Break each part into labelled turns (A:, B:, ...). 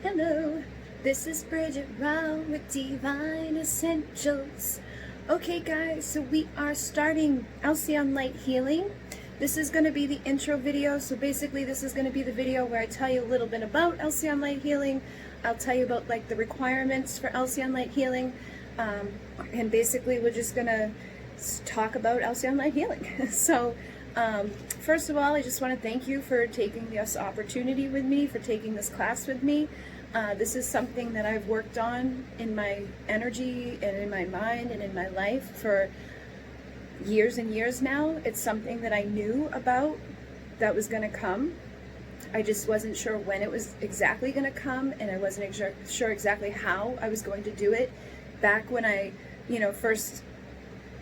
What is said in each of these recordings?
A: Hello, this is Bridget Round with Divine Essentials. Okay guys, so we are starting LCM Light Healing. This is going to be the intro video, so basically this is going to be the video where I tell you a little bit about LCM Light Healing. I'll tell you about like the requirements for LCM Light Healing, and basically we're just going to talk about LCM Light Healing. So first of all, I just want to thank you for taking this opportunity with me, for taking this class with me. This is something that I've worked on in my energy and in my mind and in my life for years and years now. It's something that I knew about that was going to come. I just wasn't sure when it was exactly going to come, and I wasn't sure exactly how I was going to do it. Back when I, first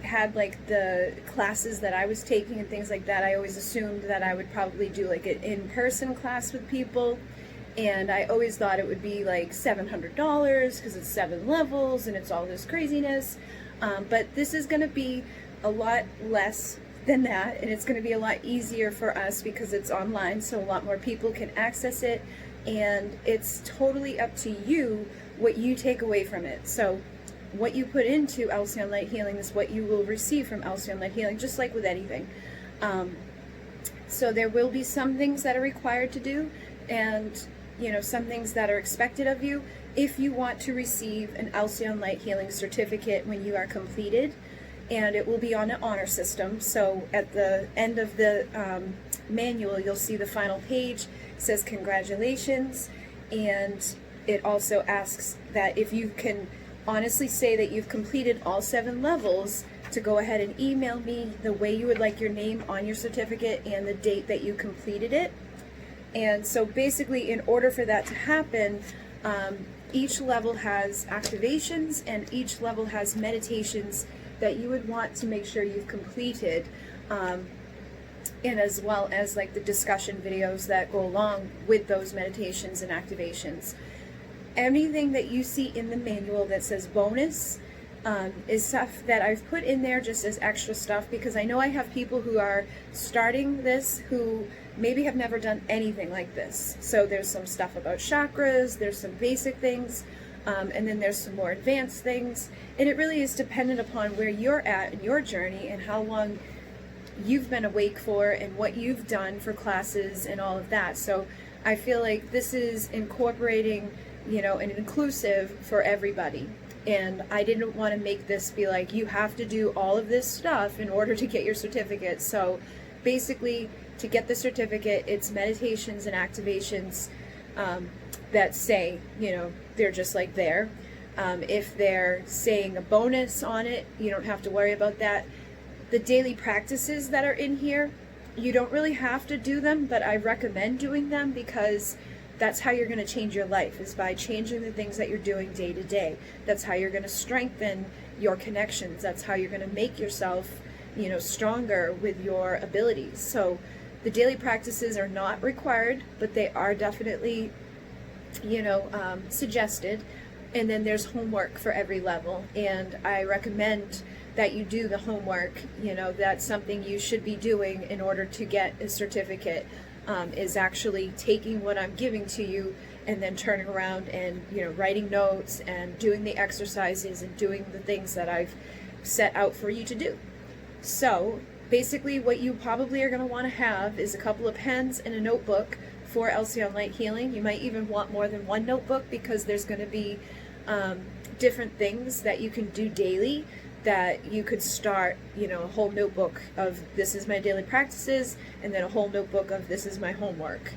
A: had like the classes that I was taking and things like that, I always assumed that I would probably do like an in-person class with people. And I always thought it would be like $700 because it's 7 levels and it's all this craziness. But this is going to be a lot less than that, and it's going to be a lot easier for us because it's online, so a lot more people can access it. And it's totally up to you what you take away from it. So what you put into LCM Light Healing is what you will receive from LCM Light Healing, just like with anything. So there will be some things that are required to do, and some things that are expected of you if you want to receive an Alcyone Light Healing certificate when you are completed. And it will be on an honor system. So at the end of the manual, you'll see the final page. It says congratulations, and it also asks that if you can honestly say that you've completed all 7 levels, to go ahead and email me the way you would like your name on your certificate and the date that you completed it. And so basically, in order for that to happen, each level has activations and each level has meditations that you would want to make sure you've completed, and as well as like the discussion videos that go along with those meditations and activations. Anything that you see in the manual that says bonus is stuff that I've put in there just as extra stuff, because I know I have people who are starting this who maybe have never done anything like this. So there's some stuff about chakras, there's some basic things, and then there's some more advanced things. And it really is dependent upon where you're at in your journey and how long you've been awake for and what you've done for classes and all of that. So I feel like this is incorporating, and inclusive for everybody. And I didn't want to make this be like, you have to do all of this stuff in order to get your certificate. So basically, to get the certificate, it's meditations and activations that say, they're just like there. If they're saying a bonus on it, you don't have to worry about that. The daily practices that are in here, you don't really have to do them, but I recommend doing them because that's how you're going to change your life, is by changing the things that you're doing day to day. That's how you're going to strengthen your connections. That's how you're going to make yourself, stronger with your abilities. So the daily practices are not required, but they are definitely, suggested. And then there's homework for every level. And I recommend that you do the homework. That's something you should be doing in order to get a certificate. Is actually taking what I'm giving to you and then turning around and writing notes and doing the exercises and doing the things that I've set out for you to do. So basically what you probably are going to want to have is a couple of pens and a notebook for LCM Light Healing. You might even want more than one notebook, because there's going to be different things that you can do daily that you could start, a whole notebook of this is my daily practices, and then a whole notebook of this is my homework,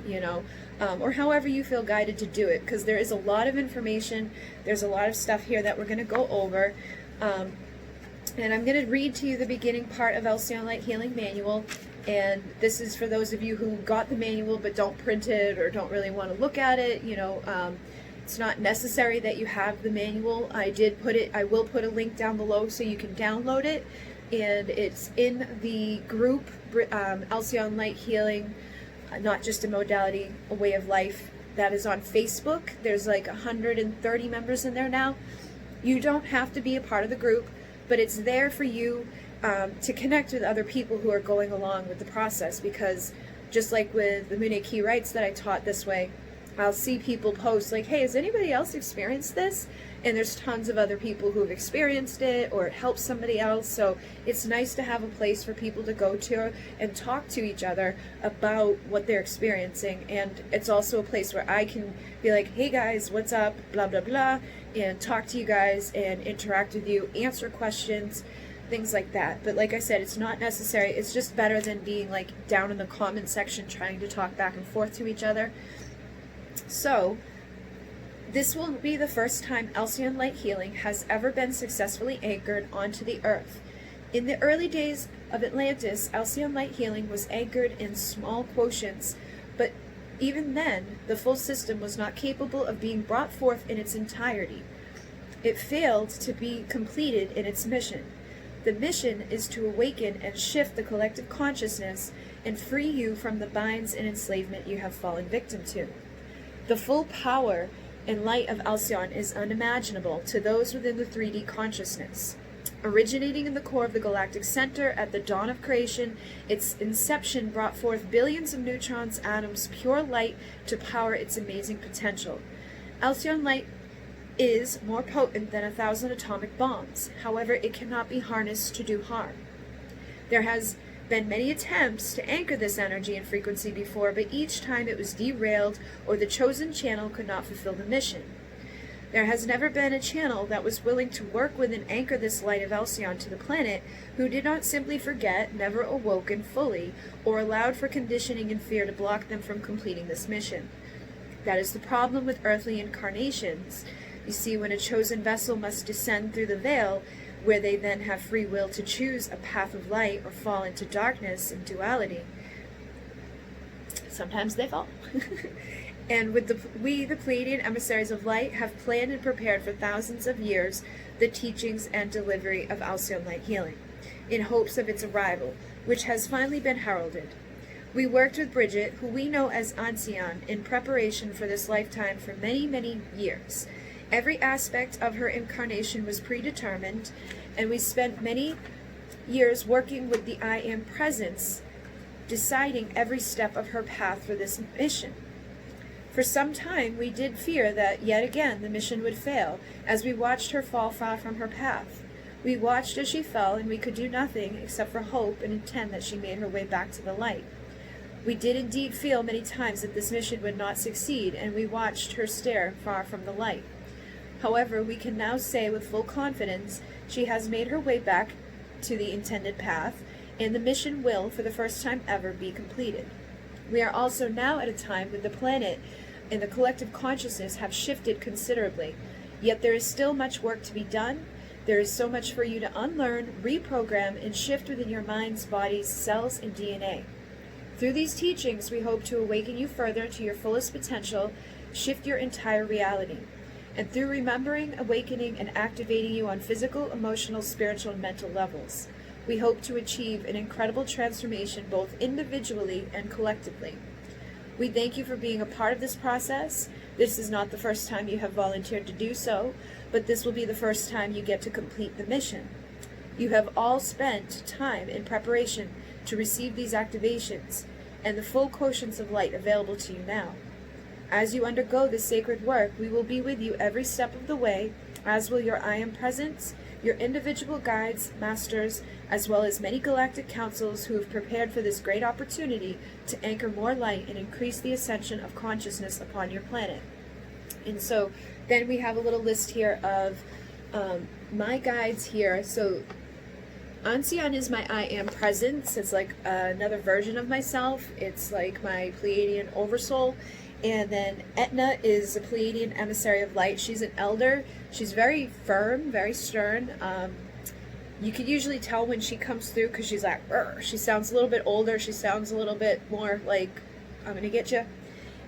A: or however you feel guided to do it, because there is a lot of information. There's a lot of stuff here that we're going to go over. And I'm going to read to you the beginning part of LCM Light Healing Manual. And this is for those of you who got the manual but don't print it or don't really want to look at it. It's not necessary that you have the manual. I will put a link down below so you can download it. And it's in the group, Alcyone Light Healing, Not Just a Modality, a Way of Life, that is on Facebook. There's like 130 members in there now. You don't have to be a part of the group, but it's there for you to connect with other people who are going along with the process, because just like with the Munay key rights that I taught this way, I'll see people post like, hey, has anybody else experienced this? And there's tons of other people who have experienced it, or it helps somebody else. So it's nice to have a place for people to go to and talk to each other about what they're experiencing. And it's also a place where I can be like, hey guys, what's up, blah, blah, blah, and talk to you guys and interact with you, answer questions, things like that. But like I said, it's not necessary. It's just better than being like down in the comment section trying to talk back and forth to each other. So this will be the first time Alcyone Light Healing has ever been successfully anchored onto the earth. In the early days of Atlantis, Alcyone Light Healing was anchored in small quotients, but even then, the full system was not capable of being brought forth in its entirety. It failed to be completed in its mission. The mission is to awaken and shift the collective consciousness and free you from the binds and enslavement you have fallen victim to. The full power and light of Alcyone is unimaginable to those within the 3D consciousness. Originating in the core of the galactic center at the dawn of creation, its inception brought forth billions of neutrons, atoms, pure light to power its amazing potential. Alcyone light is more potent than 1,000 atomic bombs. However, it cannot be harnessed to do harm. There has been many attempts to anchor this energy and frequency before, but each time it was derailed or the chosen channel could not fulfill the mission. There has never been a channel that was willing to work with and anchor this light of Alcyone to the planet who did not simply forget, never awoken fully, or allowed for conditioning and fear to block them from completing this mission. That is the problem with earthly incarnations. You see, when a chosen vessel must descend through the veil, where they then have free will to choose a path of light or fall into darkness and duality, sometimes they fall. And we, the Pleiadian emissaries of light, have planned and prepared for thousands of years the teachings and delivery of Alcyone Light Healing, in hopes of its arrival, which has finally been heralded. We worked with Bridget, who we know as Alcyone, in preparation for this lifetime for many, many years. Every aspect of her incarnation was predetermined, and we spent many years working with the I Am Presence, deciding every step of her path for this mission. For some time, we did fear that, yet again, the mission would fail, as we watched her fall far from her path. We watched as she fell, and we could do nothing except for hope and intend that she made her way back to the light. We did indeed feel many times that this mission would not succeed, and we watched her stare far from the light. However, we can now say with full confidence she has made her way back to the intended path, and the mission will, for the first time ever, be completed. We are also now at a time when the planet and the collective consciousness have shifted considerably, yet there is still much work to be done. There is so much for you to unlearn, reprogram, and shift within your minds, bodies, cells, and DNA. Through these teachings, we hope to awaken you further to your fullest potential, shift your entire reality. And through remembering, awakening, and activating you on physical, emotional, spiritual, and mental levels, we hope to achieve an incredible transformation both individually and collectively. We thank you for being a part of this process. This is not the first time you have volunteered to do so, but this will be the first time you get to complete the mission. You have all spent time in preparation to receive these activations and the full quotients of light available to you now. As you undergo this sacred work, we will be with you every step of the way, as will your I Am Presence, your individual guides, masters, as well as many galactic councils who have prepared for this great opportunity to anchor more light and increase the ascension of consciousness upon your planet. And so then we have a little list here of my guides here. So Alcyone is my I Am Presence. It's like another version of myself. It's like my Pleiadian oversoul. And then Etna is a Pleiadian emissary of light. She's an elder. She's very firm, very stern. You can usually tell when she comes through because she's like, "Rrr." She sounds a little bit older. She sounds a little bit more like, I'm going to get you.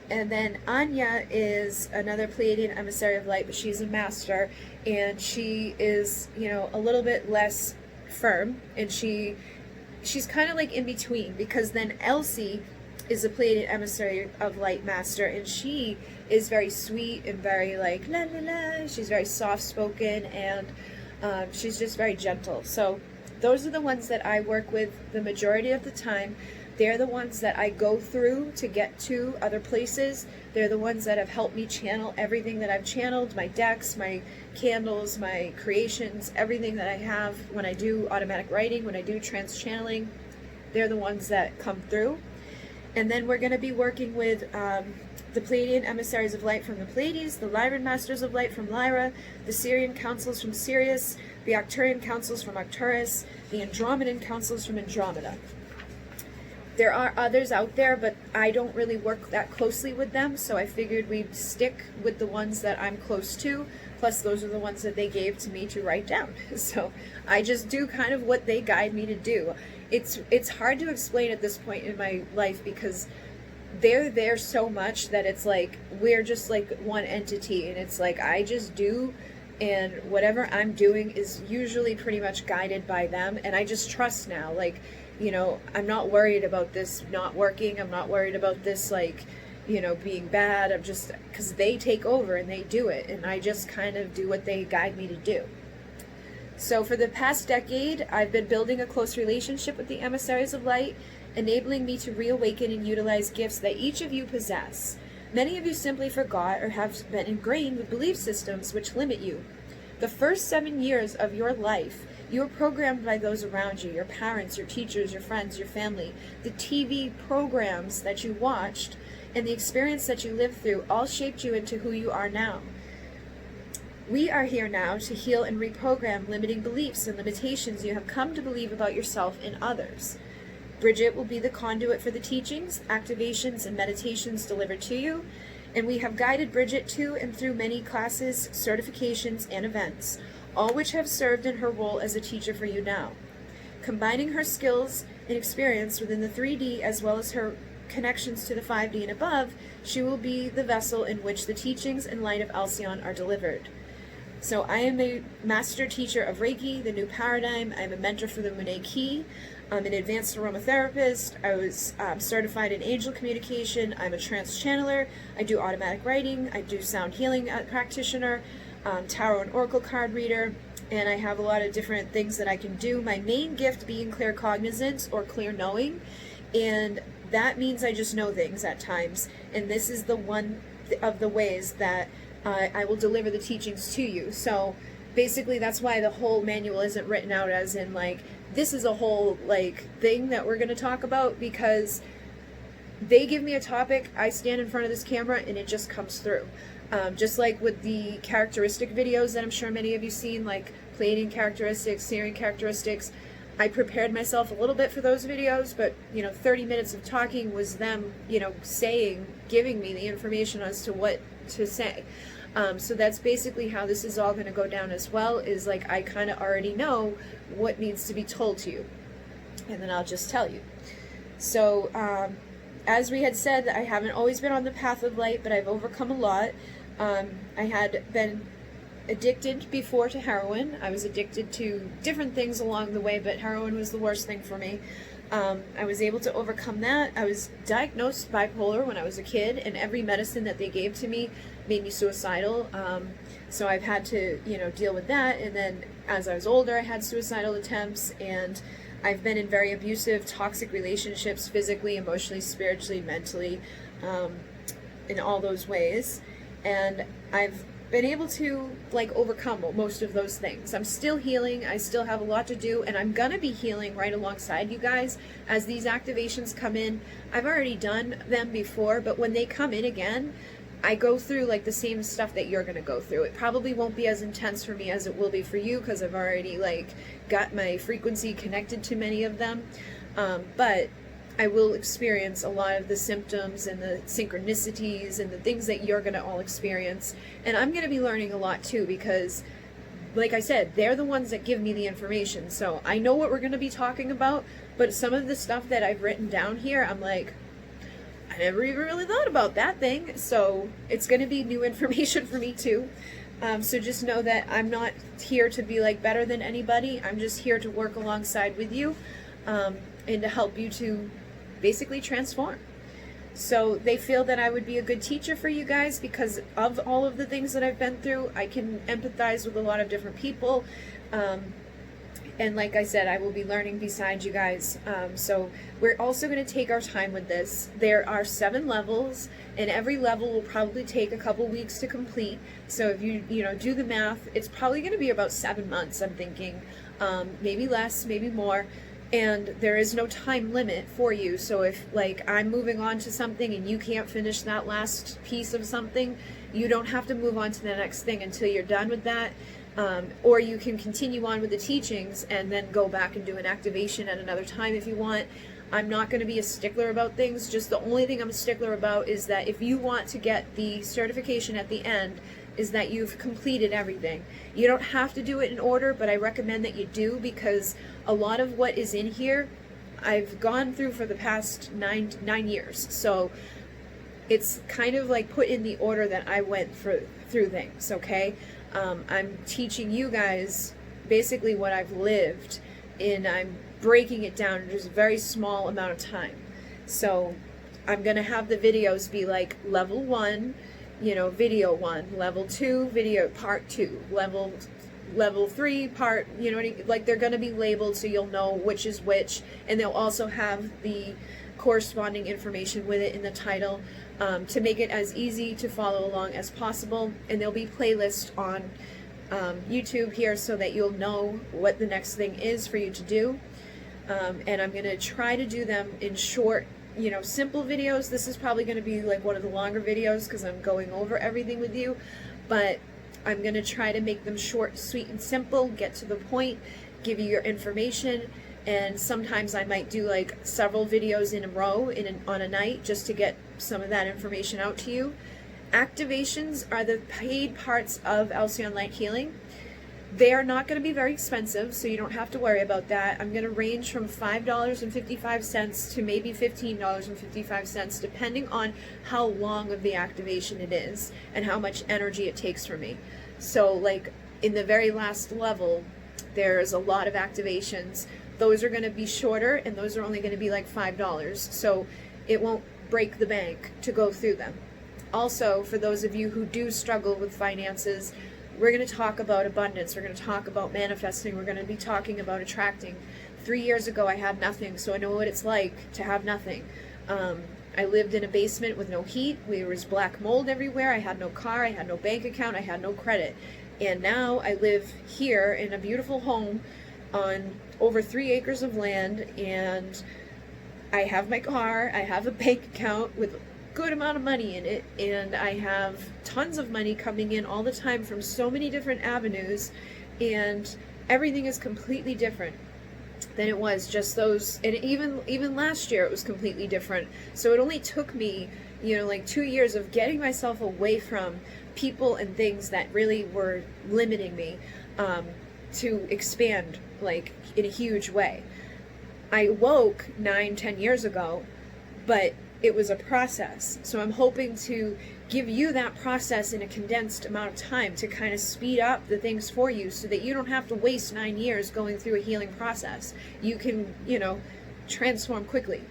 A: And then Anya is another Pleiadian emissary of light, but she's a master. And she is, you know, a little bit less firm. And she's kind of like in between, because then Elsie is a Pleiadian emissary of light master, and she is very sweet and very like la la la. She's very soft spoken, and she's just very gentle. So those are the ones that I work with the majority of the time. They're the ones that I go through to get to other places. They're the ones that have helped me channel everything that I've channeled, my decks, my candles, my creations, everything that I have when I do automatic writing, when I do trance channeling. They're the ones that come through. And then we're going to be working with the Pleiadian emissaries of light from the Pleiades, the Lyran masters of light from Lyra, the Sirian councils from Sirius, the Arcturian councils from Arcturus, the Andromedan councils from Andromeda. There are others out there, but I don't really work that closely with them, so I figured we'd stick with the ones that I'm close to, plus those are the ones that they gave to me to write down. So I just do kind of what they guide me to do. It's hard to explain at this point in my life because they're there so much that it's like we're just like one entity, and it's like I just do, and whatever I'm doing is usually pretty much guided by them, and I just trust now. Like, you know, I'm not worried about this not working. I'm not worried about this, like, you know, being bad. I'm just, because they take over and they do it, and I just kind of do what they guide me to do. So for the past decade, I've been building a close relationship with the emissaries of light, enabling me to reawaken and utilize gifts that each of you possess. Many of you simply forgot or have been ingrained with belief systems which limit you. The first 7 years of your life, you were programmed by those around you, your parents, your teachers, your friends, your family. The TV programs that you watched and the experience that you lived through all shaped you into who you are now. We are here now to heal and reprogram limiting beliefs and limitations you have come to believe about yourself and others. Bridget will be the conduit for the teachings, activations, and meditations delivered to you, and we have guided Bridget to and through many classes, certifications, and events, all which have served in her role as a teacher for you now. Combining her skills and experience within the 3D as well as her connections to the 5D and above, she will be the vessel in which the teachings and light of Alcyone are delivered. So I am a master teacher of Reiki, the new paradigm. I'm a mentor for the Munay key. I'm an advanced aromatherapist. I was certified in angel communication. I'm a trance channeler. I do automatic writing. I do sound healing practitioner, tarot and oracle card reader, and I have a lot of different things that I can do. My main gift being clear cognizance or clear knowing, and that means I just know things at times, and this is the one of the ways that I will deliver the teachings to you. So basically that's why the whole manual isn't written out as in like this is a whole like thing that we're going to talk about, because they give me a topic, I stand in front of this camera, and it just comes through. Just like with the characteristic videos that I'm sure many of you seen, like Pleiadian characteristics, Sirian characteristics, I prepared myself a little bit for those videos, but, you know, 30 minutes of talking was them, you know, giving me the information as to what to say. So that's basically how this is all going to go down as well, is like I kind of already know what needs to be told to you, and then I'll just tell you. So as we had said, I haven't always been on the path of light, but I've overcome a lot. I had been addicted before to heroin. I was addicted to different things along the way, but heroin was the worst thing for me. I was able to overcome that. I was diagnosed bipolar when I was a kid, and every medicine that they gave to me made me suicidal. So I've had to, you know, deal with that. And then as I was older, I had suicidal attempts, and I've been in very abusive, toxic relationships, physically, emotionally, spiritually, mentally, in all those ways. And I've been able to like overcome most of those things. I'm still healing. I still have a lot to do, and I'm gonna be healing right alongside you guys as these activations come in. I've already done them before, but when they come in again, I go through like the same stuff that you're gonna go through. It probably won't be as intense for me as it will be for you, because I've already like got my frequency connected to many of them, but I will experience a lot of the symptoms and the synchronicities and the things that you're going to all experience. And I'm going to be learning a lot too, because like I said, they're the ones that give me the information. So I know what we're going to be talking about, but some of the stuff that I've written down here, I'm like, I never even really thought about that thing. So it's going to be new information for me too. So just know that I'm not here to be like better than anybody. I'm just here to work alongside with you, and to help you to basically transform. So they feel that I would be a good teacher for you guys because of all of the things that I've been through. I can empathize with a lot of different people, And like I said, I will be learning beside you guys. So we're also going to take our time with this. There are 7 levels, and every level will probably take a couple weeks to complete. So if you do the math, it's probably going to be about 7 months, I'm thinking. Maybe less, maybe more. And there is no time limit for you. So if like I'm moving on to something and you can't finish that last piece of something, you don't have to move on to the next thing until you're done with that. Or you can continue on with the teachings and then go back and do an activation at another time if you want. I'm not going to be a stickler about things. Just the only thing I'm a stickler about is that if you want to get the certification at the end, is that you've completed everything. You don't have to do it in order, but I recommend that you do, because a lot of what is in here I've gone through for the past nine years. So it's kind of like put in the order that I went through things, okay? I'm teaching you guys basically what I've lived, and I'm breaking it down in just a very small amount of time. So I'm going to have the videos be like level 1, video 1, level 2, video part 2, level 3 part, like they're going to be labeled so you'll know which is which, and they'll also have the corresponding information with it in the title, to make it as easy to follow along as possible. And there'll be playlists on YouTube here so that you'll know what the next thing is for you to do. And I'm going to try to do them in short, simple videos. This is probably going to be like one of the longer videos because I'm going over everything with you, but I'm going to try to make them short, sweet, and simple, get to the point, give you your information. And sometimes I might do like several videos in a row on a night just to get some of that information out to you. Activations are the paid parts of Alcyone Light Healing. They are not going to be very expensive, so you don't have to worry about that. I'm going to range from $5.55 to maybe $15.55, depending on how long of the activation it is and how much energy it takes for me. So like in the very last level, there's a lot of activations. Those are going to be shorter, and those are only going to be like $5. So it won't break the bank to go through them. Also, for those of you who do struggle with finances, we're going to talk about abundance. We're going to talk about manifesting. We're going to be talking about attracting. 3 years ago, I had nothing, so I know what it's like to have nothing. I lived in a basement with no heat. There was black mold everywhere. I had no car. I had no bank account. I had no credit. And now I live here in a beautiful home on over 3 acres of land, and I have my car. I have a bank account with a good amount of money in it, and I have tons of money coming in all the time from so many different avenues, and everything is completely different than it was just those, and even last year it was completely different. So it only took me like 2 years of getting myself away from people and things that really were limiting me, to expand like in a huge way. I woke 9-10 years ago, but it was a process. So I'm hoping to give you that process in a condensed amount of time to kind of speed up the things for you so that you don't have to waste 9 years going through a healing process. You can, transform quickly.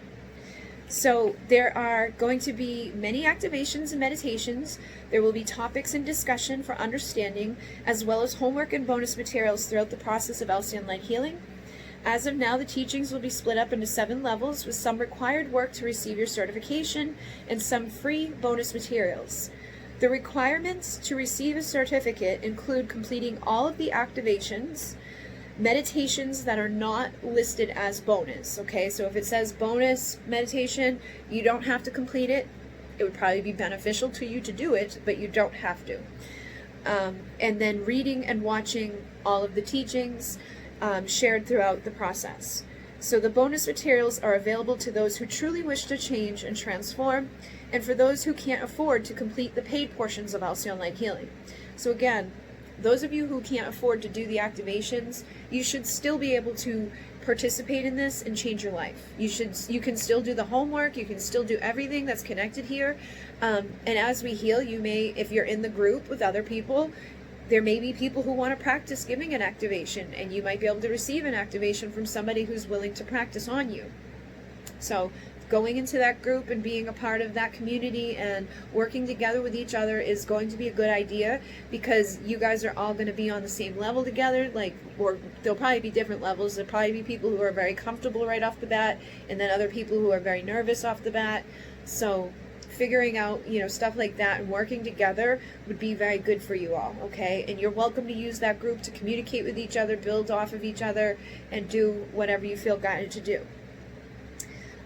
A: So there are going to be many activations and meditations. There will be topics and discussion for understanding, as well as homework and bonus materials throughout the process of Alcyone Light Healing. As of now, the teachings will be split up into 7 levels, with some required work to receive your certification and some free bonus materials. The requirements to receive a certificate include completing all of the activations, meditations that are not listed as bonus, okay? So if it says bonus meditation, you don't have to complete it. It would probably be beneficial to you to do it, but you don't have to. And then reading and watching all of the teachings shared throughout the process. So the bonus materials are available to those who truly wish to change and transform, and for those who can't afford to complete the paid portions of Alcyone Light Healing. So again, those of you who can't afford to do the activations, you should still be able to participate in this and change your life. You can still do the homework, you can still do everything that's connected here. And as we heal, you may, if you're in the group with other people, there may be people who want to practice giving an activation, and you might be able to receive an activation from somebody who's willing to practice on you. So going into that group and being a part of that community and working together with each other is going to be a good idea, because you guys are all going to be on the same level together. Like, or there'll probably be different levels. There'll probably be people who are very comfortable right off the bat, and then other people who are very nervous off the bat. So figuring out, you know, stuff like that and working together would be very good for you all, okay? And you're welcome to use that group to communicate with each other, build off of each other, and do whatever you feel guided to do.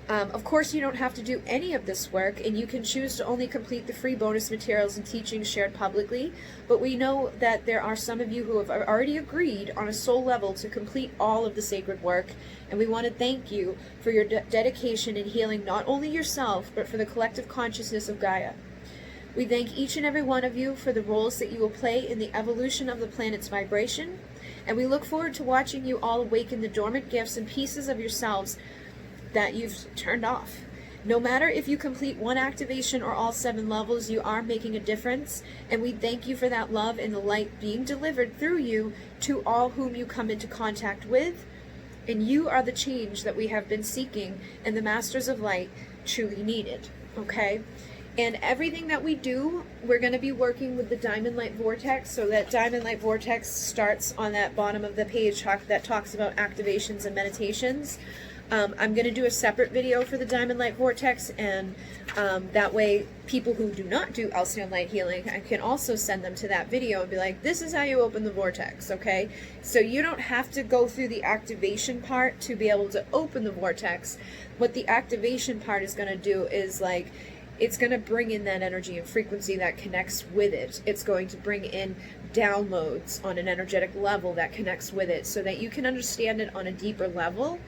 A: Of course, you don't have to do any of this work, and you can choose to only complete the free bonus materials and teachings shared publicly, but we know that there are some of you who have already agreed on a soul level to complete all of the sacred work, and we want to thank you for your dedication in healing not only yourself, but for the collective consciousness of Gaia. We thank each and every one of you for the roles that you will play in the evolution of the planet's vibration, and we look forward to watching you all awaken the dormant gifts and pieces of yourselves that you've turned off. No matter if you complete one activation or all 7 levels, you are making a difference, and we thank you for that love and the light being delivered through you to all whom you come into contact with, and you are the change that we have been seeking and the Masters of Light truly needed, okay? And everything that we do, we're going to be working with the Diamond Light Vortex. So that Diamond Light Vortex starts on that bottom of the page that talks about activations and meditations. I'm going to do a separate video for the Diamond Light Vortex, and that way people who do not do Alcyone Light Healing, I can also send them to that video and be like, this is how you open the vortex, okay? So you don't have to go through the activation part to be able to open the vortex. What the activation part is going to do is, like, it's going to bring in that energy and frequency that connects with it. It's going to bring in downloads on an energetic level that connects with it, so that you can understand it on a deeper level.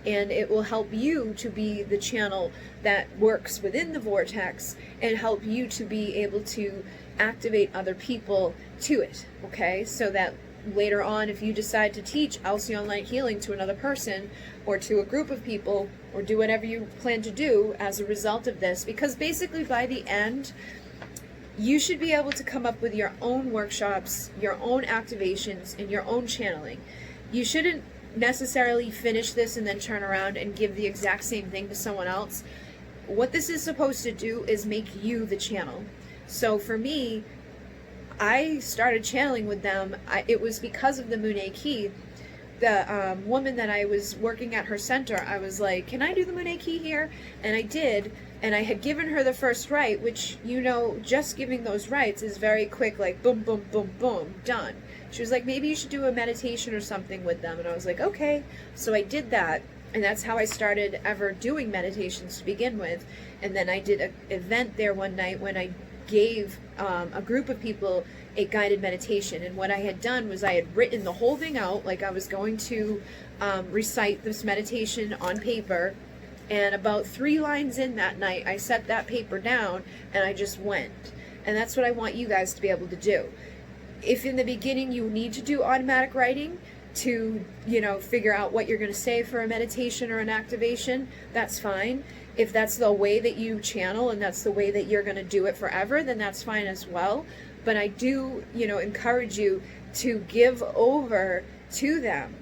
A: And it will help you to be the channel that works within the vortex and help you to be able to activate other people to it, okay? So that later on, if you decide to teach Alcyone Light Healing to another person or to a group of people, or do whatever you plan to do as a result of this, because basically by the end, you should be able to come up with your own workshops, your own activations, and your own channeling. You shouldn't necessarily finish this and then turn around and give the exact same thing to someone else. What this is supposed to do is make you the channel. So for me, I started channeling with them. It was because of the Munay key. The woman that I was working at her center, I was like, can I do the Munay key here? And I did, and I had given her the first rite, which, you know, just giving those rites is very quick, like boom, boom, boom, boom, done. She was like, maybe you should do a meditation or something with them. And I was like, okay. So I did that. And that's how I started ever doing meditations to begin with. And then I did an event there one night when I gave a group of people a guided meditation. And what I had done was I had written the whole thing out, like I was going to recite this meditation on paper. And about 3 lines in that night, I set that paper down and I just went. And that's what I want you guys to be able to do. If in the beginning you need to do automatic writing to, you know, figure out what you're going to say for a meditation or an activation, that's fine. If that's the way that you channel and that's the way that you're going to do it forever, then that's fine as well. But I do, you know, encourage you to give over to them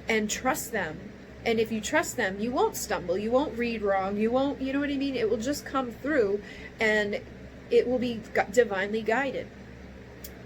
A: and trust them. And if you trust them, you won't stumble, you won't read wrong, you won't, you know what I mean? It will just come through and it will be divinely guided.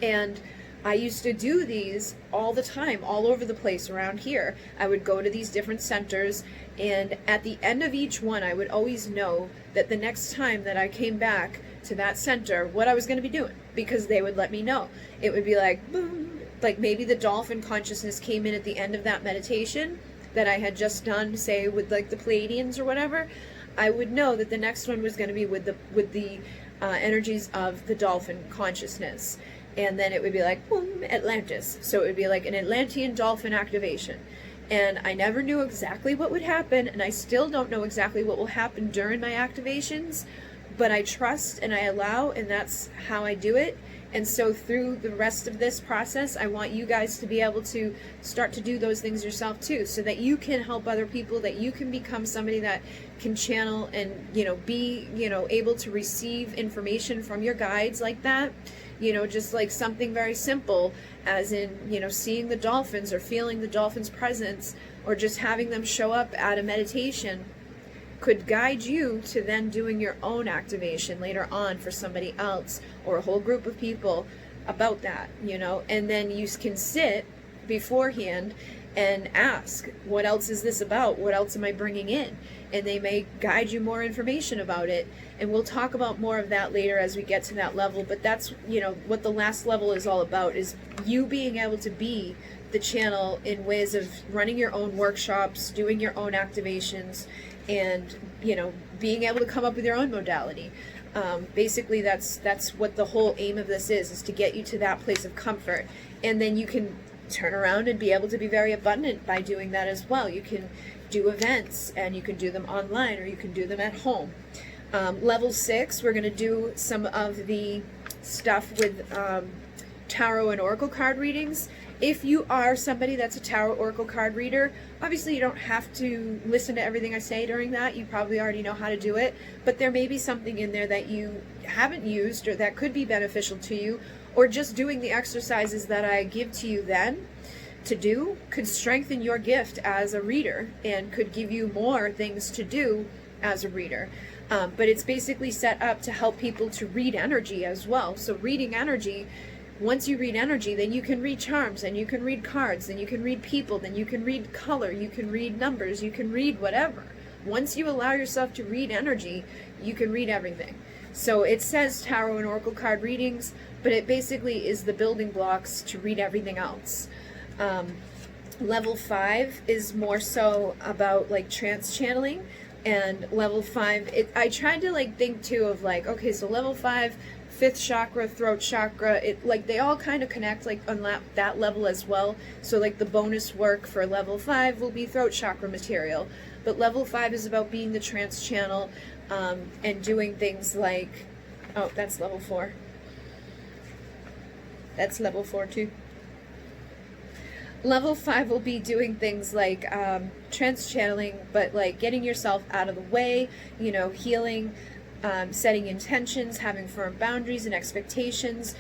A: And I used to do these all the time, all over the place around here. I would go to these different centers, and at the end of each one, I would always know that the next time that I came back to that center, what I was going to be doing, because they would let me know. It would be like, boom, like maybe the dolphin consciousness came in at the end of that meditation that I had just done, say with like the Pleiadians or whatever. I would know that the next one was going to be with the energies of the dolphin consciousness. And then it would be like, boom, Atlantis. So it would be like an Atlantean dolphin activation. And I never knew exactly what would happen, and I still don't know exactly what will happen during my activations, but I trust and I allow, and that's how I do it. And so through the rest of this process, I want you guys to be able to start to do those things yourself too, so that you can help other people, that you can become somebody that can channel and, you know, be, you know, able to receive information from your guides like that. You know, just like something very simple as in, you know, seeing the dolphins or feeling the dolphins' presence or just having them show up at a meditation. could guide you to then doing your own activation later on for somebody else or a whole group of people about that, you know. And then you can sit beforehand and ask, what else is this about? What else am I bringing in? And they may guide you more information about it. And we'll talk about more of that later as we get to that level. But that's, you know, what the last level is all about, is you being able to be the channel in ways of running your own workshops, doing your own activations, and, you know, being able to come up with your own modality. Basically, that's what the whole aim of this is to get you to that place of comfort. And then you can turn around and be able to be very abundant by doing that as well. You can do events, and you can do them online, or you can do them at home. Level 6, we're going to do some of the stuff with tarot and oracle card readings. If you are somebody that's a tarot oracle card reader, obviously you don't have to listen to everything I say during that. You probably already know how to do it, but there may be something in there that you haven't used or that could be beneficial to you, or just doing the exercises that I give to you then to do could strengthen your gift as a reader and could give you more things to do as a reader. But it's basically set up to help people to read energy as well. So reading energy, once you read energy, then you can read charms, and you can read cards, then you can read people, then you can read color, you can read numbers, you can read whatever. Once you allow yourself to read energy, you can read everything. So it says tarot and oracle card readings, but it basically is the building blocks to read everything else. Level 5 is more so about like trance channeling, and level 5, I tried to like think too of like, okay, so level 5, 5th chakra, throat chakra, it like they all kind of connect like on that level as well. So like the bonus work for level 5 will be throat chakra material, but level 5 is about being the trance channel, and doing things like, oh, that's level 4. That's level 4 too. Level 5 will be doing things like trance channeling, but like getting yourself out of the way, you know, healing, setting intentions, having firm boundaries and expectations,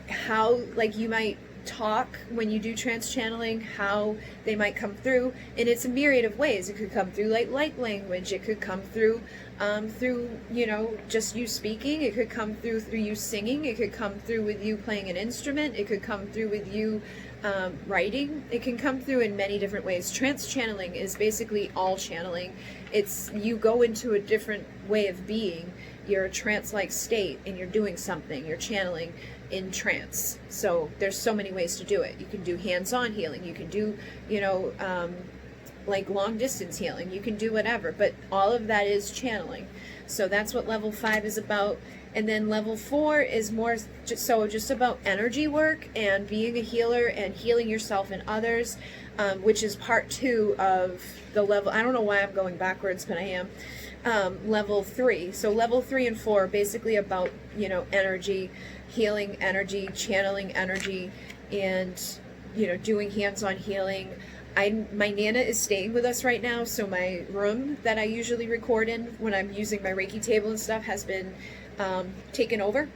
A: how like you might talk when you do trance channeling, how they might come through, and it's a myriad of ways. It could come through like light language, it could come through you know, just you speaking, it could come through you singing, it could come through with you playing an instrument, it could come through with you writing. It can come through in many different ways. Trance channeling is basically all channeling. It's you go into a different way of being. You're a trance-like state and you're doing something. You're channeling in trance. So there's so many ways to do it. You can do hands-on healing. You can do, you know, like long distance healing. You can do whatever, but all of that is channeling. So that's what level 5 is about. And then level 4 is more just about energy work and being a healer and healing yourself and others, which is part 2 of the level. I don't know why I'm going backwards, but I am. Level 3. So level 3 and 4 are basically about, you know, energy, healing energy, channeling energy, and, you know, doing hands-on healing. My Nana is staying with us right now, so my room that I usually record in when I'm using my Reiki table and stuff has been taken over,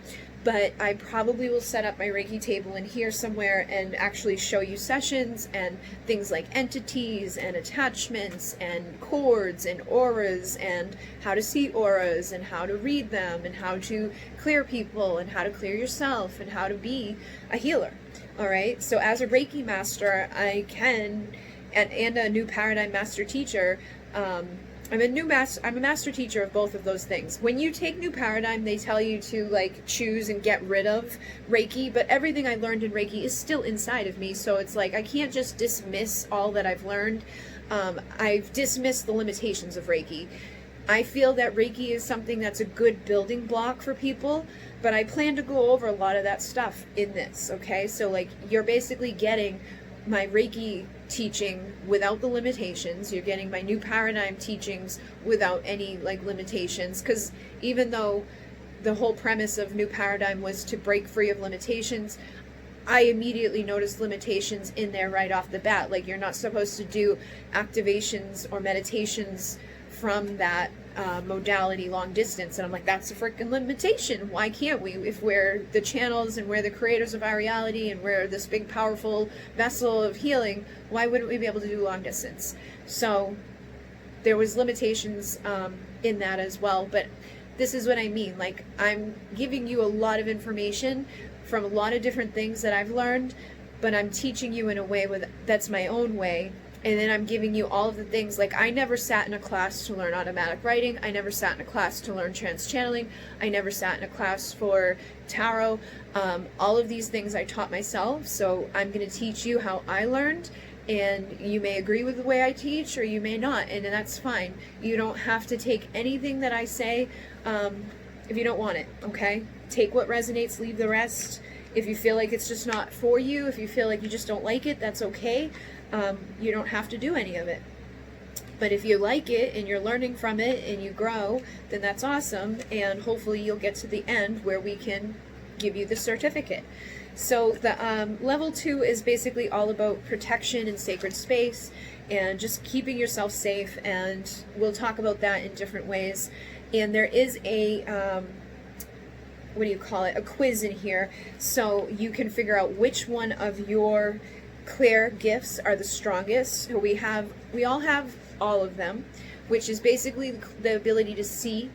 A: but I probably will set up my Reiki table in here somewhere and actually show you sessions and things like entities and attachments and cords and auras and how to see auras and how to read them and how to clear people and how to clear yourself and how to be a healer. All right, so as a Reiki master, I can, and a new paradigm master teacher, I'm a master teacher of both of those things. When you take new paradigm, they tell you to like choose and get rid of Reiki, but everything I learned in Reiki is still inside of me. So it's like I can't just dismiss all that I've learned. I've dismissed the limitations of Reiki. I feel that Reiki is something that's a good building block for people, but I plan to go over a lot of that stuff in this, okay? So like you're basically getting my Reiki teaching without the limitations. You're getting my new paradigm teachings without any like limitations, because even though the whole premise of new paradigm was to break free of limitations, I immediately noticed limitations in there right off the bat. Like you're not supposed to do activations or meditations from that modality long distance, and I'm like, that's a freaking limitation. Why can't we? If we're the channels and we're the creators of our reality and we're this big powerful vessel of healing, why wouldn't we be able to do long distance? So there was limitations in that as well. But this is what I mean. Like, I'm giving you a lot of information from a lot of different things that I've learned, but I'm teaching you in a way that's my own way. And then I'm giving you all of the things. Like, I never sat in a class to learn automatic writing. I never sat in a class to learn trance channeling. I never sat in a class for tarot. All of these things I taught myself. So I'm going to teach you how I learned. And you may agree with the way I teach, or you may not. And that's fine. You don't have to take anything that I say if you don't want it, okay? Take what resonates, leave the rest. If you feel like it's just not for you, if you feel like you just don't like it, that's okay. You don't have to do any of it. But if you like it and you're learning from it and you grow, then that's awesome. And hopefully you'll get to the end where we can give you the certificate. So the level 2 is basically all about protection and sacred space and just keeping yourself safe. And we'll talk about that in different ways. And there is a, what do you call it? A quiz in here. So you can figure out which one of your clear gifts are the strongest. So we all have all of them, which is basically the ability to see,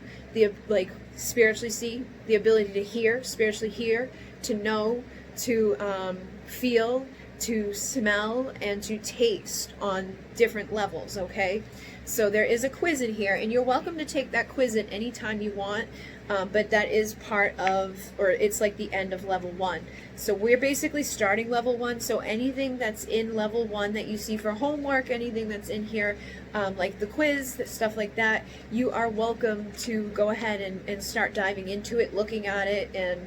A: spiritually see, the ability to hear, spiritually hear, to know, to feel, to smell, and to taste on different levels, okay? So there is a quiz in here, and you're welcome to take that quiz at any time you want, but that is part of, or it's like the end of level 1. So we're basically starting level 1, so anything that's in level 1 that you see for homework, anything that's in here, like the quiz, stuff like that, you are welcome to go ahead and start diving into it, looking at it, and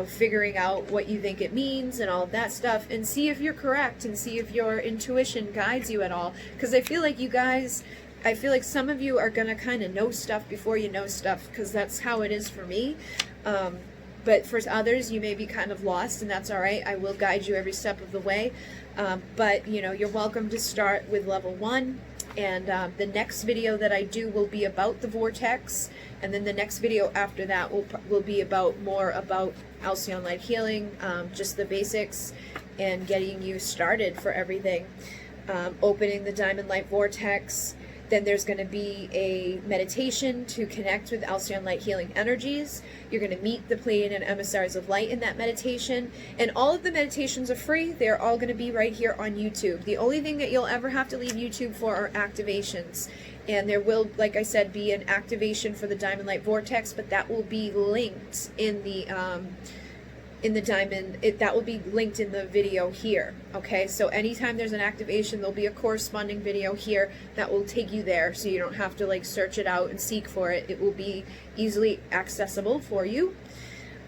A: figuring out what you think it means and all of that stuff, and see if you're correct and see if your intuition guides you at all. Because I feel like you guys, I feel like some of you are going to kind of know stuff before you know stuff, because that's how it is for me. But for others, you may be kind of lost, and that's all right. I will guide you every step of the way. But you're welcome to start with level 1. And the next video that I do will be about the Vortex, and then the next video after that will be more about Alcyone light healing, just the basics, and getting you started for everything. Opening the Diamond Light Vortex. Then there's going to be a meditation to connect with Alcyone light healing energies. You're going to meet the Pleiadian emissaries of light in that meditation. And all of the meditations are free. They're all going to be right here on YouTube. The only thing that you'll ever have to leave YouTube for are activations. And there will, like I said, be an activation for the Diamond Light Vortex, but that will be linked in the diamond, that will be linked in the video here. Okay, so anytime there's an activation, there'll be a corresponding video here that will take you there, so you don't have to like search it out and seek for it. It will be easily accessible for you.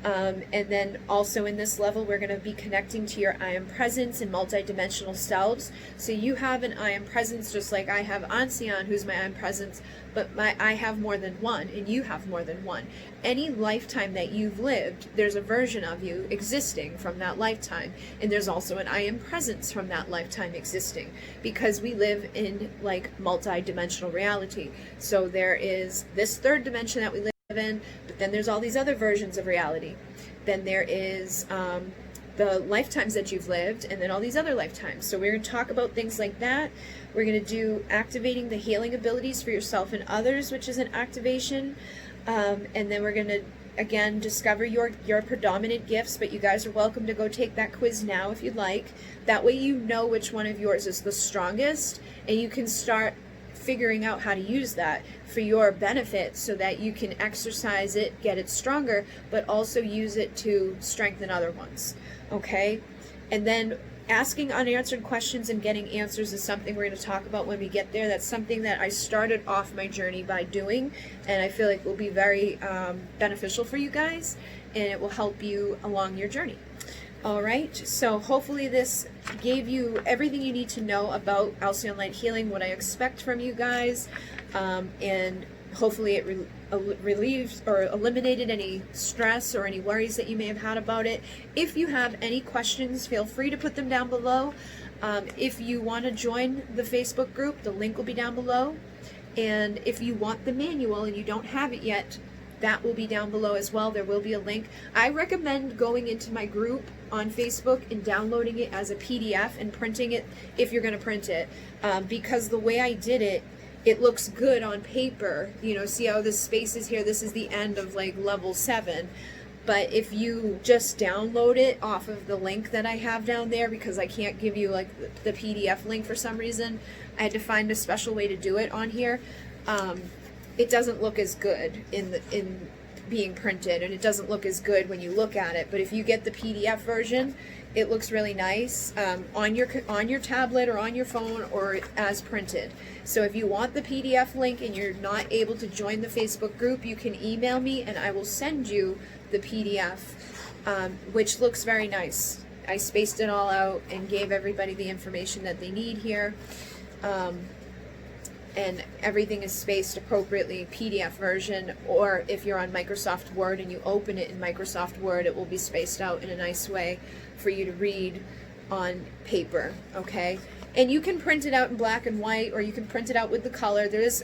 A: And then also in this level, we're going to be connecting to your I am presence and multidimensional selves. So you have an I am presence just like I have Alcyone, who's my I am presence, but I have more than one, and you have more than one. Any lifetime that you've lived, there's a version of you existing from that lifetime, and there's also an I am presence from that lifetime existing, because we live in like multi-dimensional reality. So there is this third dimension that we live in, but then there's all these other versions of reality. Then there is the lifetimes that you've lived, and then all these other lifetimes. So we're going to talk about things like that. We're going to do activating the healing abilities for yourself and others, which is an activation. And then we're going to, again, discover your predominant gifts, but you guys are welcome to go take that quiz now if you'd like. That way you know which one of yours is the strongest, and you can start figuring out how to use that for your benefit so that you can exercise it, get it stronger, but also use it to strengthen other ones. Okay? And then asking unanswered questions and getting answers is something we're going to talk about when we get there. That's something that I started off my journey by doing, and I feel like will be very beneficial for you guys, and it will help you along your journey. All right, so hopefully this gave you everything you need to know about Alcyone light healing, what I expect from you guys, and hopefully it relieved or eliminated any stress or any worries that you may have had about it. If you have any questions, feel free to put them down below. If you want to join the Facebook group, the link will be down below. And if you want the manual and you don't have it yet, that will be down below as well. There will be a link. I recommend going into my group on Facebook and downloading it as a PDF and printing it if you're going to print it, because the way I did it, it looks good on paper. You know, see how this space is here? This is the end of like level 7. But if you just download it off of the link that I have down there, because I can't give you like the PDF link for some reason, I had to find a special way to do it on here. It doesn't look as good in being printed, and it doesn't look as good when you look at it. But if you get the PDF version, it looks really nice on your tablet or on your phone or as printed. So if you want the PDF link and you're not able to join the Facebook group, you can email me and I will send you the PDF, which looks very nice. I spaced it all out and gave everybody the information that they need here. And everything is spaced appropriately, PDF version, or if you're on Microsoft Word and you open it in Microsoft Word, it will be spaced out in a nice way for you to read on paper, okay? And you can print it out in black and white, or you can print it out with the color. There is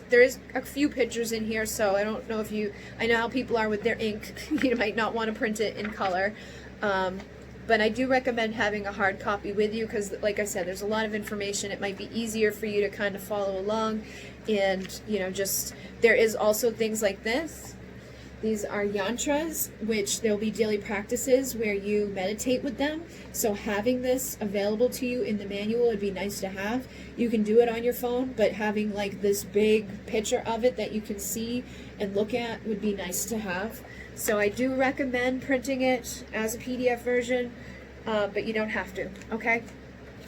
A: a few pictures in here, so I don't know if I know how people are with their ink. You might not want to print it in color. But I do recommend having a hard copy with you because, like I said, there's a lot of information. It might be easier for you to kind of follow along. And, you know, just, there is also things like this. These are yantras, which there'll be daily practices where you meditate with them. So having this available to you in the manual would be nice to have. You can do it on your phone, but having like this big picture of it that you can see and look at would be nice to have. So I do recommend printing it as a PDF version, but you don't have to, okay?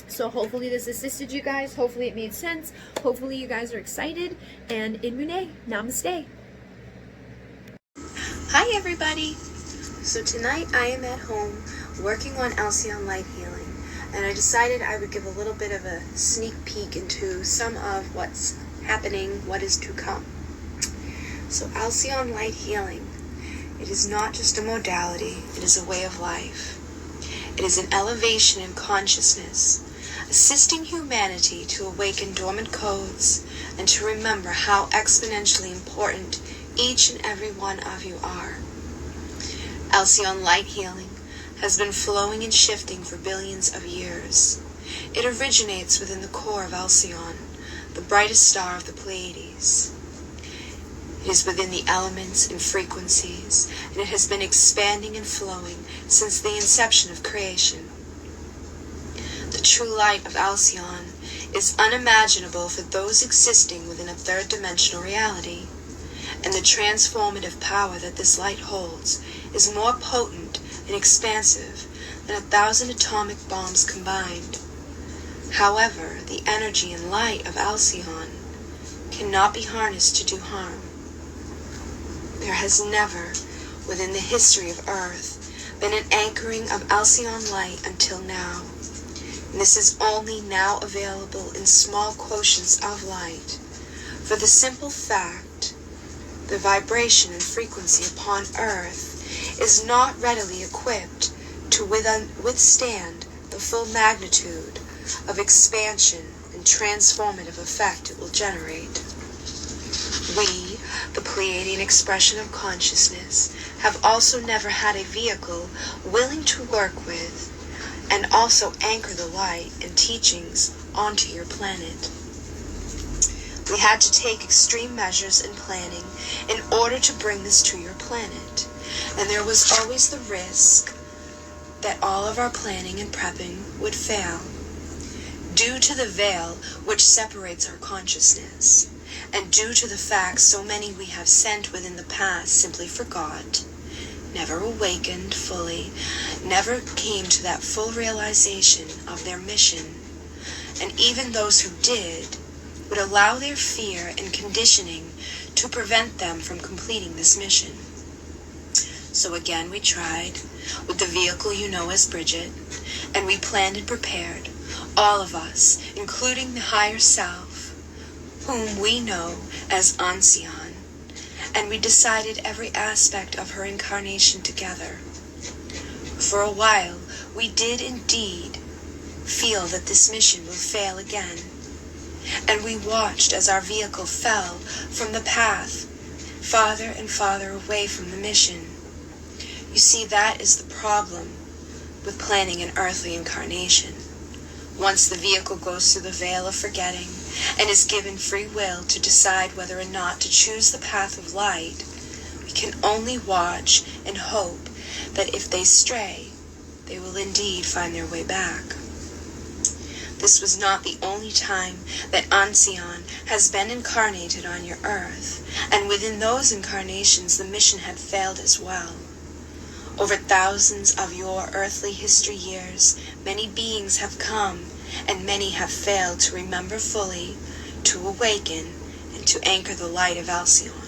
A: So hopefully this assisted you guys. Hopefully it made sense. Hopefully you guys are excited. And in Munay, Namaste.
B: Hi everybody! So tonight I am at home working on Alcyone Light Healing, and I decided I would give a little bit of a sneak peek into some of what's happening, what is to come. So Alcyone Light Healing, it is not just a modality, it is a way of life. It is an elevation in consciousness, assisting humanity to awaken dormant codes and to remember how exponentially important each and every one of you are. Alcyone Light Healing has been flowing and shifting for billions of years. It originates within the core of Alcyone, the brightest star of the Pleiades. It is within the elements and frequencies, and it has been expanding and flowing since the inception of creation. The true light of Alcyone is unimaginable for those existing within a third-dimensional reality. And the transformative power that this light holds is more potent and expansive than 1,000 atomic bombs combined. However, the energy and light of Alcyone cannot be harnessed to do harm. There has never, within the history of Earth, been an anchoring of Alcyone light until now. And this is only now available in small quotients of light, for the simple fact the vibration and frequency upon Earth is not readily equipped to withstand the full magnitude of expansion and transformative effect it will generate. We, the Pleiadian expression of consciousness, have also never had a vehicle willing to work with and also anchor the light and teachings onto your planet. We had to take extreme measures in planning in order to bring this to your planet, and there was always the risk that all of our planning and prepping would fail, due to the veil which separates our consciousness, and due to the fact so many we have sent within the past simply forgot, never awakened fully, never came to that full realization of their mission, and even those who did would allow their fear and conditioning to prevent them from completing this mission. So again we tried with the vehicle you know as Bridget, and we planned and prepared, all of us, including the higher self, whom we know as Alcyone, and we decided every aspect of her incarnation together. For a while, we did indeed feel that this mission will fail again, and we watched as our vehicle fell from the path, farther and farther away from the mission. You see, that is the problem with planning an earthly incarnation. Once the vehicle goes through the veil of forgetting and is given free will to decide whether or not to choose the path of light, we can only watch and hope that if they stray, they will indeed find their way back. This was not the only time that Alcyone has been incarnated on your earth, and within those incarnations the mission had failed as well. Over thousands of your earthly history years, many beings have come, and many have failed to remember fully, to awaken, and to anchor the light of Alcyone.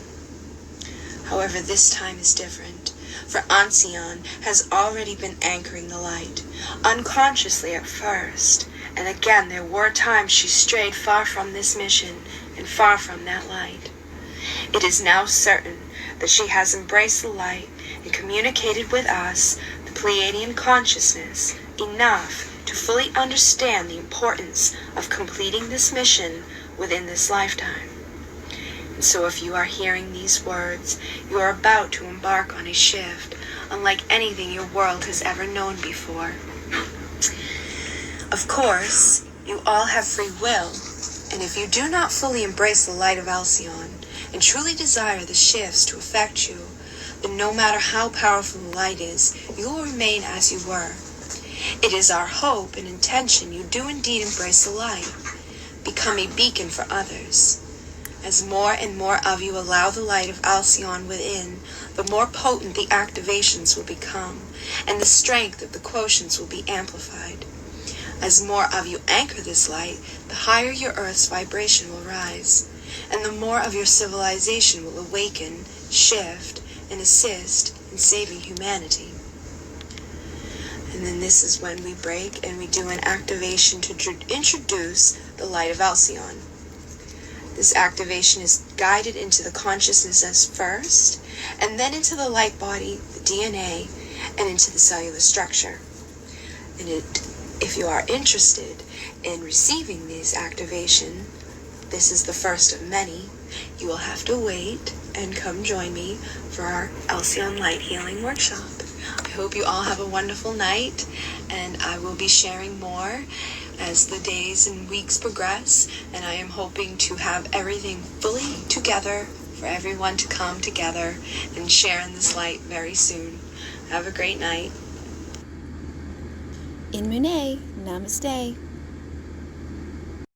B: However, this time is different, for Alcyone has already been anchoring the light, unconsciously at first, and again there were times she strayed far from this mission and far from that light. It is now certain that she has embraced the light and communicated with us, the Pleiadian consciousness, enough to fully understand the importance of completing this mission within this lifetime. And so if you are hearing these words, you are about to embark on a shift unlike anything your world has ever known before. Of course, you all have free will, and if you do not fully embrace the light of Alcyone and truly desire the shifts to affect you, then no matter how powerful the light is, you will remain as you were. It is our hope and intention you do indeed embrace the light, become a beacon for others. As more and more of you allow the light of Alcyone within, the more potent the activations will become, and the strength of the quotients will be amplified. As more of you anchor this light, the higher your Earth's vibration will rise, and the more of your civilization will awaken, shift, and assist in saving humanity. And then this is when we break and we do an activation to introduce the light of Alcyone. This activation is guided into the consciousness first, and then into the light body, the DNA, and into the cellular structure. And if you are interested in receiving this activation, this is the first of many. You will have to wait and come join me for our Alcyone Light Healing Workshop. I hope you all have a wonderful night, and I will be sharing more as the days and weeks progress, and I am hoping to have everything fully together for everyone to come together and share in this light very soon. Have a great night.
A: In Munay, Namaste.